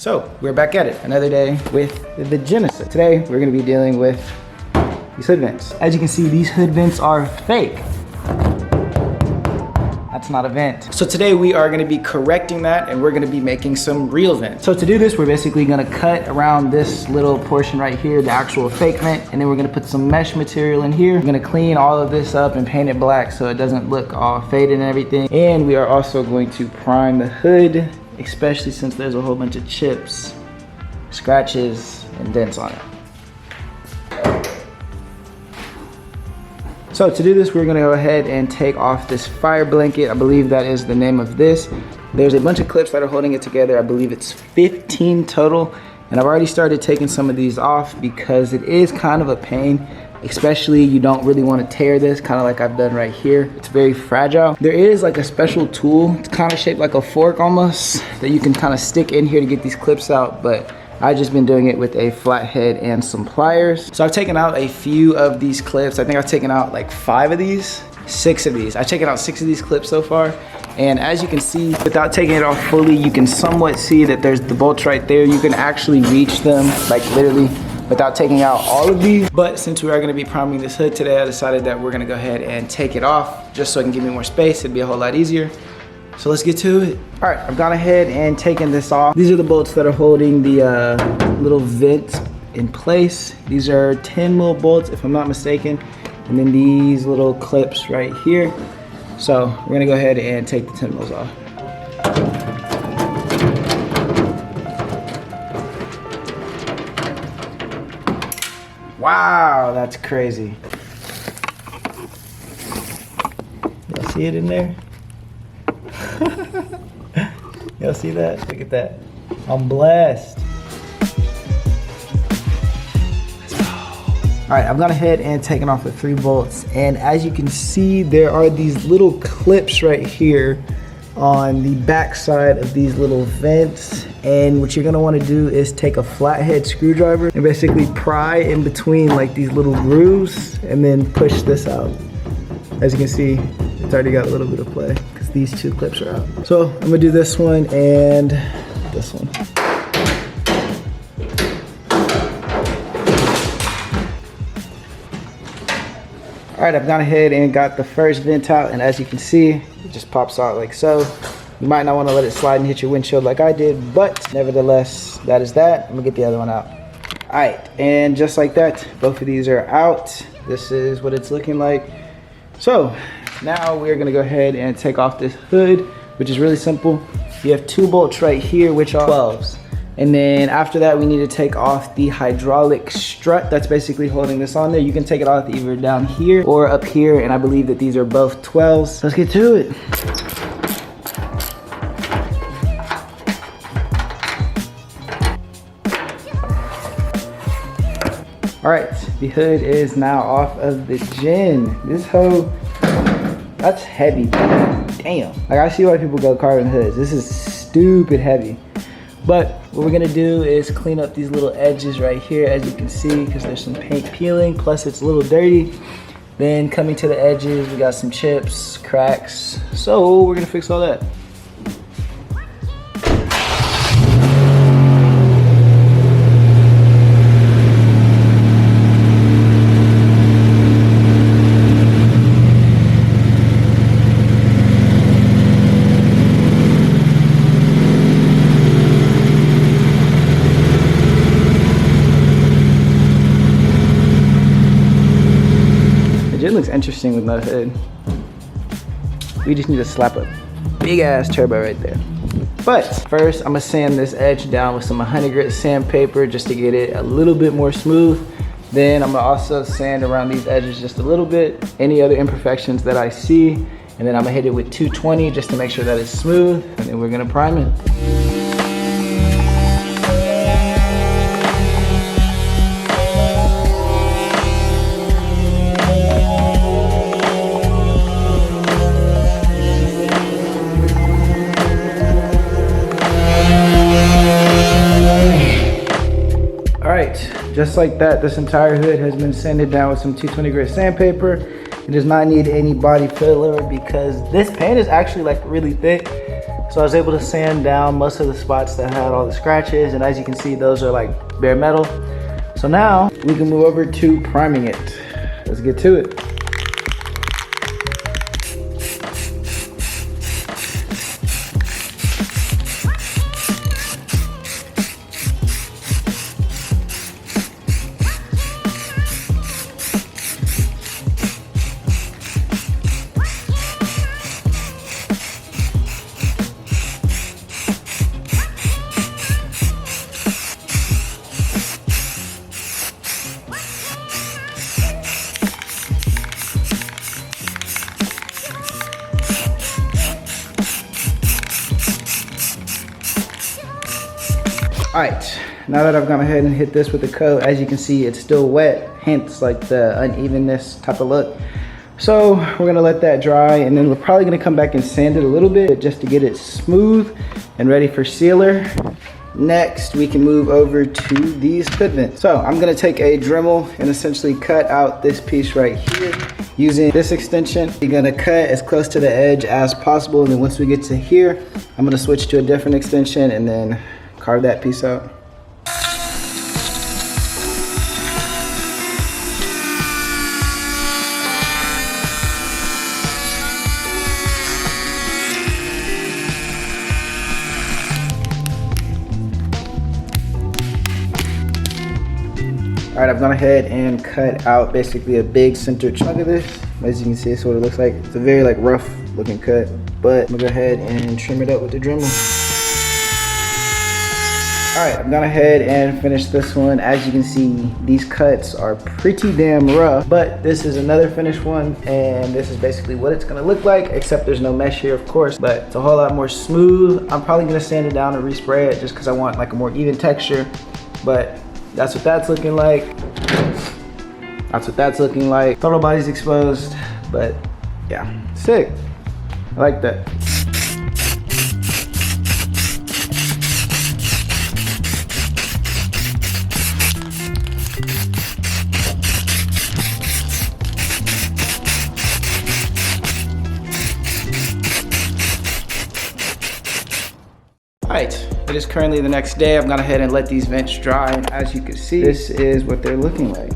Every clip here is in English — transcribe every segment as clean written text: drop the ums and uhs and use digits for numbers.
So we're back at it, another day with the Genesis. Today we're gonna be dealing with these hood vents. As you can see, these hood vents are fake. That's not a vent. So today we are gonna be correcting that and we're gonna be making some real vents. So to do this, we're basically gonna cut around this little portion right here, the actual fake vent, and then we're gonna put some mesh material in here. We're gonna clean all of this up and paint it black so it doesn't look all faded and everything. And we are also going to prime the hood, especially since there's a whole bunch of chips, scratches, and dents on it. So to do this, we're gonna go ahead and take off this fire blanket. I believe that is the name of this. There's a bunch of clips that are holding it together. I believe it's 15 total. And I've already started taking some of these off because it is kind of a pain, especially you don't really wanna tear this, kind of like I've done right here. It's very fragile. There is like a special tool. It's kind of shaped like a fork almost that you can kind of stick in here to get these clips out, but I've just been doing it with a flathead and some pliers. So I've taken out a few of these clips. I think I've taken out like 5 of these, 6 of these. I've taken out 6 of these clips so far. And as you can see, without taking it off fully, you can somewhat see that there's the bolts right there. You can actually reach them, like literally, without taking out all of these. But since we are gonna be priming this hood today, I decided that we're gonna go ahead and take it off just so it can give me more space. It'd be a whole lot easier. So let's get to it. All right, I've gone ahead and taken this off. These are the bolts that are holding the little vents in place. These are 10 mil bolts, if I'm not mistaken. And then these little clips right here. So we're gonna go ahead and take the 10 mils off. Wow, that's crazy. Y'all see it in there? Y'all see that? Look at that. I'm blessed. Let's go. All right, I've gone ahead and taken off the 3 bolts. And as you can see, there are these little clips right here on the back side of these little vents. And what you're gonna wanna do is take a flathead screwdriver and basically pry in between like these little grooves and then push this out. As you can see, it's already got a little bit of play because these 2 clips are out. So I'm gonna do this one and this one. All right, I've gone ahead and got the first vent out, and as you can see, it just pops out like so. You might not want to let it slide and hit your windshield like I did, but nevertheless, that is that. I'm gonna get the other one out. All right, and just like that, both of these are out. This is what it's looking like. So now we're gonna go ahead and take off this hood, which is really simple. You have 2 bolts right here, which are 12s. And then after that, we need to take off the hydraulic strut that's basically holding this on there. You can take it off either down here or up here, and I believe that these are both 12s. Let's get to it. All right, the hood is now off of the Gen. This hoe, that's heavy, damn. Like I see why people go carbon hoods. This is stupid heavy. But what we're gonna do is clean up these little edges right here, as you can see, because there's some paint peeling, plus it's a little dirty. Then coming to the edges, we got some chips, cracks. So we're gonna fix all that. It looks interesting with no hood. We just need to slap a big ass turbo right there. But first, I'm gonna sand this edge down with some 100 grit sandpaper just to get it a little bit more smooth. Then I'm gonna also sand around these edges just a little bit, any other imperfections that I see. And then I'm gonna hit it with 220 just to make sure that it's smooth. And then we're gonna prime it. Just like that, this entire hood has been sanded down with some 220 grit sandpaper. It does not need any body filler because this paint is actually like really thick. So I was able to sand down most of the spots that had all the scratches, and as you can see, those are like bare metal. So now we can move over to priming it. Let's get to it. All right, now that I've gone ahead and hit this with the coat, as you can see, it's still wet, hence like the unevenness type of look. So we're gonna let that dry, and then we're probably gonna come back and sand it a little bit just to get it smooth and ready for sealer. Next, we can move over to these hood vents. So I'm gonna take a Dremel and essentially cut out this piece right here using this extension. You're gonna cut as close to the edge as possible, and then once we get to here, I'm gonna switch to a different extension and then carve that piece out. All right, I've gone ahead and cut out basically a big center chunk of this. As you can see, it's what it looks like. It's a very like rough looking cut, but I'm gonna go ahead and trim it up with the Dremel. All right, I've gone ahead and finished this one. As you can see, these cuts are pretty damn rough, but this is another finished one, and this is basically what it's gonna look like, except there's no mesh here, of course, but it's a whole lot more smooth. I'm probably gonna sand it down and respray it just because I want like a more even texture, but that's what that's looking like. That's what that's looking like. Throttle body's exposed, but yeah, sick. I like that. All right, it is currently the next day. I've gone ahead and let these vents dry, and as you can see, this is what they're looking like.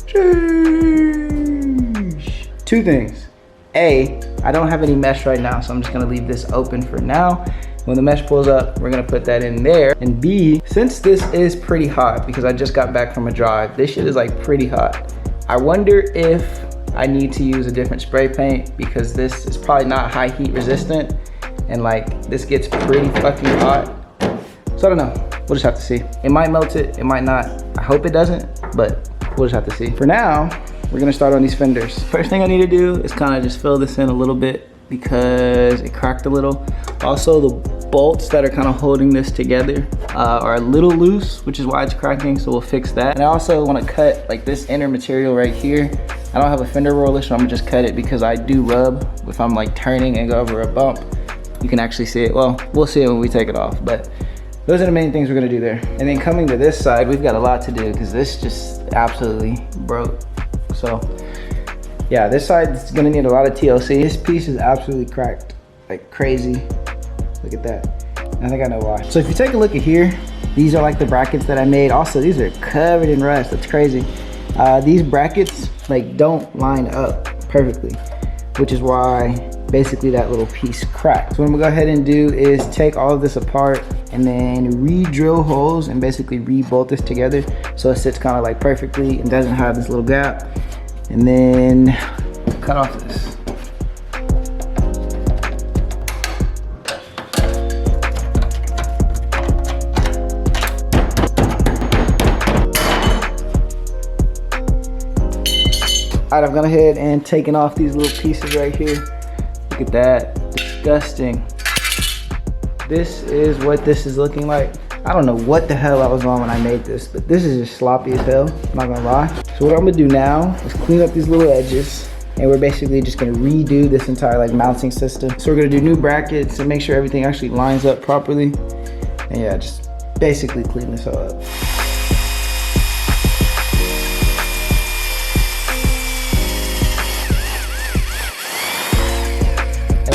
Sheesh. Two things. A, I don't have any mesh right now, so I'm just gonna leave this open for now. When the mesh pulls up, we're gonna put that in there. And B, since this is pretty hot, because I just got back from a drive, this shit is like pretty hot. I wonder if I need to use a different spray paint, because this is probably not high heat resistant. And like, this gets pretty fucking hot. So I don't know, we'll just have to see. It might melt it, it might not. I hope it doesn't, but we'll just have to see. For now, we're gonna start on these fenders. First thing I need to do is kind of just fill this in a little bit because it cracked a little. Also, the bolts that are kind of holding this together are a little loose, which is why it's cracking, so we'll fix that. And I also wanna cut like this inner material right here. I don't have a fender roller, so I'm gonna just cut it because I do rub if I'm like turning and go over a bump. You can actually see it. Well, we'll see it when we take it off, but those are the main things we're gonna do there. And then coming to this side, we've got a lot to do because this just absolutely broke. So yeah, this side is gonna need a lot of TLC. This piece is absolutely cracked, like crazy. Look at that. I think I know why. So if you take a look at here, these are like the brackets that I made. Also, these are covered in rust. That's crazy. These brackets like don't line up perfectly, which is why basically that little piece cracked. So what I'm gonna go ahead and do is take all of this apart and then re-drill holes and basically re-bolt this together so it sits kind of like perfectly and doesn't have this little gap. And then cut off this. All right, I've gone ahead and taken off these little pieces right here. Look at that, disgusting. This is what this is looking like. I don't know what the hell I was on when I made this, but this is just sloppy as hell, I'm not gonna lie. So what I'm gonna do now is clean up these little edges, and we're basically just gonna redo this entire like mounting system. So we're gonna do new brackets and make sure everything actually lines up properly. And yeah, just basically clean this all up.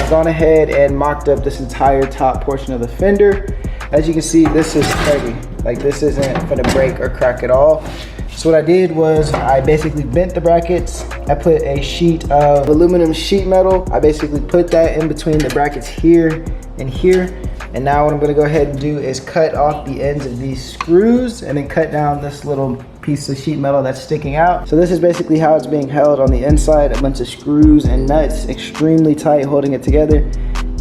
I've gone ahead and mocked up this entire top portion of the fender. As you can see, this is sturdy. Like, this isn't gonna break or crack at all. So what I did was I basically bent the brackets. I put a sheet of aluminum sheet metal. I basically put that in between the brackets here and here. And now what I'm gonna go ahead and do is cut off the ends of these screws and then cut down this little piece of sheet metal that's sticking out. So this is basically how it's being held on the inside. A bunch of screws and nuts, extremely tight, holding it together.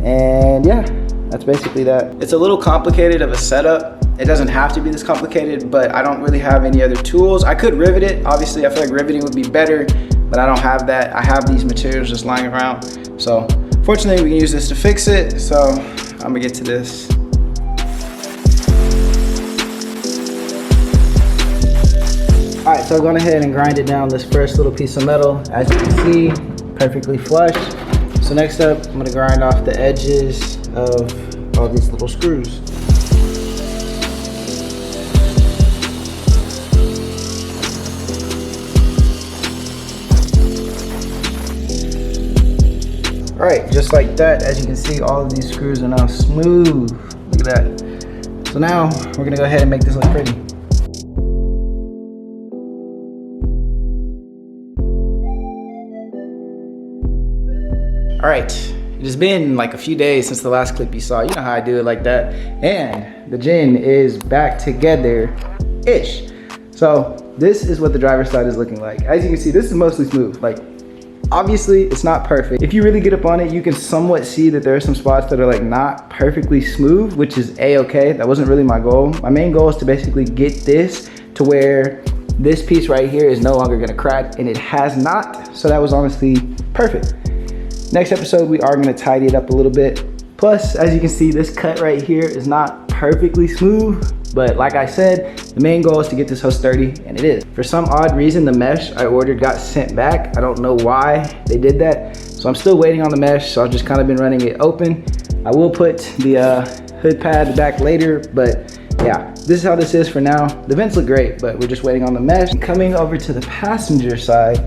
And yeah, that's basically that. It's a little complicated of a setup. It doesn't have to be this complicated, but I don't really have any other tools. I could rivet it. Obviously, I feel like riveting would be better, but I don't have that. I have these materials just lying around. So fortunately, we can use this to fix it. So I'm gonna get to this. All right, so I'm going ahead and grind it down this first little piece of metal. As you can see, perfectly flush. So next up, I'm gonna grind off the edges of all these little screws. All right, just like that, as you can see, all of these screws are now smooth. Look at that. So now we're gonna go ahead and make this look pretty. All right, it has been like a few days since the last clip you saw. You know how I do it like that. And the Jinn is back together-ish. So this is what the driver's side is looking like. As you can see, this is mostly smooth. Like, obviously, it's not perfect. If you really get up on it, you can somewhat see that there are some spots that are like not perfectly smooth, which is a-okay. That wasn't really my goal. My main goal is to basically get this to where this piece right here is no longer gonna crack, and it has not. So that was honestly perfect. Next episode, we are gonna tidy it up a little bit. Plus, as you can see, this cut right here is not perfectly smooth, but like I said, the main goal is to get this hoe sturdy, and it is. For some odd reason, the mesh I ordered got sent back. I don't know why they did that. So I'm still waiting on the mesh, so I've just kind of been running it open. I will put the hood pad back later, but yeah, this is how this is for now. The vents look great, but we're just waiting on the mesh. Coming over to the passenger side,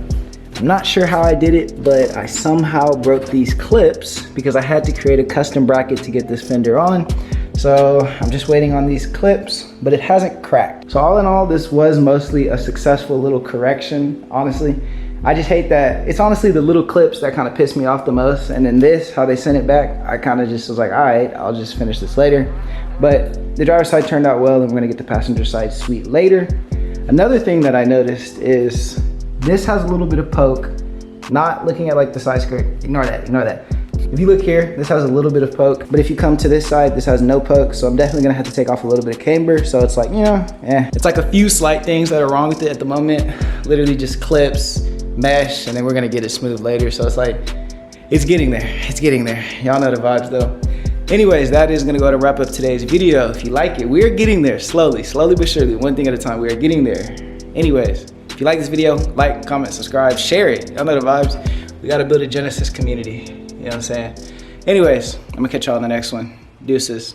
I'm not sure how I did it, but I somehow broke these clips because I had to create a custom bracket to get this fender on. So I'm just waiting on these clips, but it hasn't cracked. So all in all, this was mostly a successful little correction, honestly. I just hate that. It's honestly the little clips that kind of piss me off the most. And then this, how they sent it back, I kind of just was like, all right, I'll just finish this later. But the driver's side turned out well, and we're gonna get the passenger side sweet later. Another thing that I noticed is this has a little bit of poke. Not looking at like the side skirt, ignore that, ignore that. If you look here, this has a little bit of poke, but if you come to this side, this has no poke, so I'm definitely gonna have to take off a little bit of camber, so it's like, you know, It's like a few slight things that are wrong with it at the moment. Literally just clips, mesh, and then we're gonna get it smooth later, so it's like, it's getting there, it's getting there. Y'all know the vibes though. Anyways, that is gonna go to wrap up today's video. If you like it, we're getting there slowly but surely, one thing at a time, we are getting there. Anyways, if you like this video, like, comment, subscribe, share it. Y'all know the vibes. We gotta build a Genesis community. You know what I'm saying? Anyways, I'm gonna catch y'all in the next one. Deuces.